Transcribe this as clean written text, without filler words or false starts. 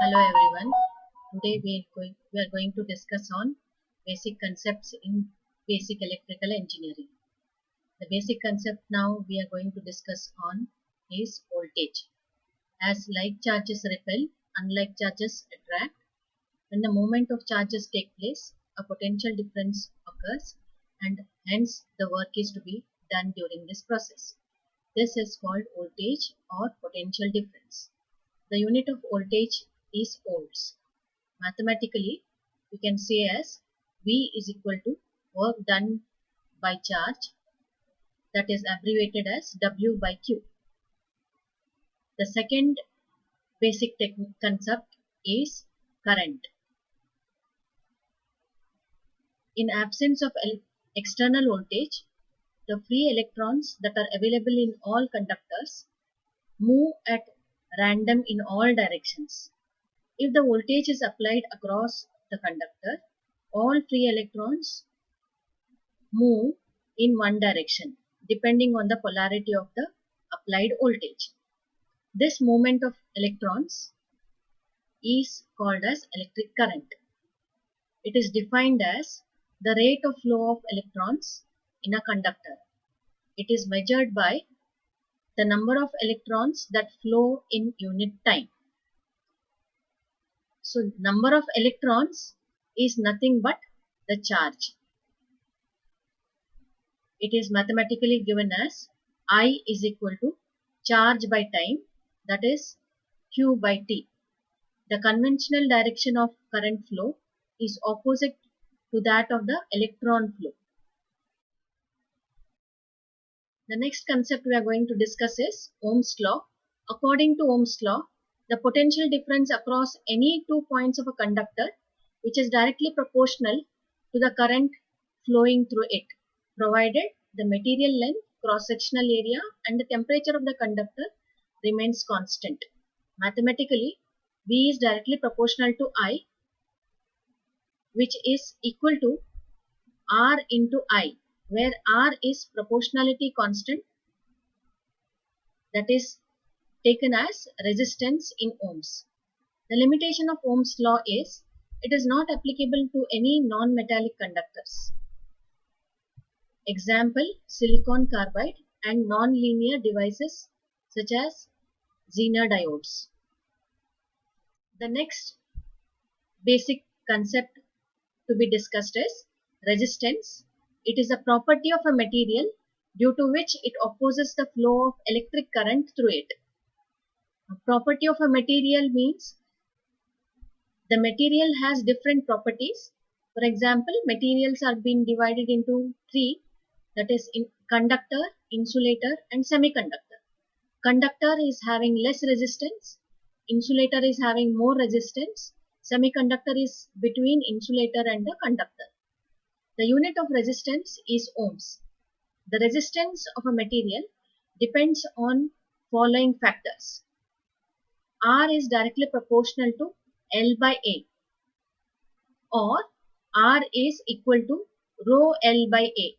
Hello everyone. Today we are going to discuss on basic concepts in basic electrical engineering. The basic concept now we are going to discuss on is voltage. As like charges repel, unlike charges attract. When the movement of charges take place, a potential difference occurs and hence the work is to be done during this process. This is called voltage or potential difference. The unit of voltage is volts. Mathematically, we can say as V is equal to work done by charge, that is abbreviated as W by Q. The second basic concept is current. In absence of external voltage, the free electrons that are available in all conductors move at random in all directions. If the voltage is applied across the conductor, all free electrons move in one direction depending on the polarity of the applied voltage. This movement of electrons is called as electric current. It is defined as the rate of flow of electrons in a conductor. It is measured by the number of electrons that flow in unit time. So number of electrons is nothing but the charge. It is mathematically given as I is equal to charge by time, that is Q by T. The conventional direction of current flow is opposite to that of the electron flow. The next concept we are going to discuss is Ohm's law. According to Ohm's law, the potential difference across any 2 points of a conductor, which is directly proportional to the current flowing through it, provided the material length, cross-sectional area and the temperature of the conductor remains constant. Mathematically, V is directly proportional to I, which is equal to R into I, where R is proportionality constant, that is taken as resistance in ohms. The limitation of Ohm's law is it is not applicable to any non-metallic conductors. Example, silicon carbide and non-linear devices such as Zener diodes. The next basic concept to be discussed is resistance. It is a property of a material due to which it opposes the flow of electric current through it. A property of a material means the material has different properties. For example, materials are being divided into three, that is in conductor, insulator and semiconductor. Conductor is having less resistance, insulator is having more resistance, semiconductor is between insulator and the conductor. The unit of resistance is ohms. The resistance of a material depends on following factors. R is directly proportional to L by A, or R is equal to rho L by A.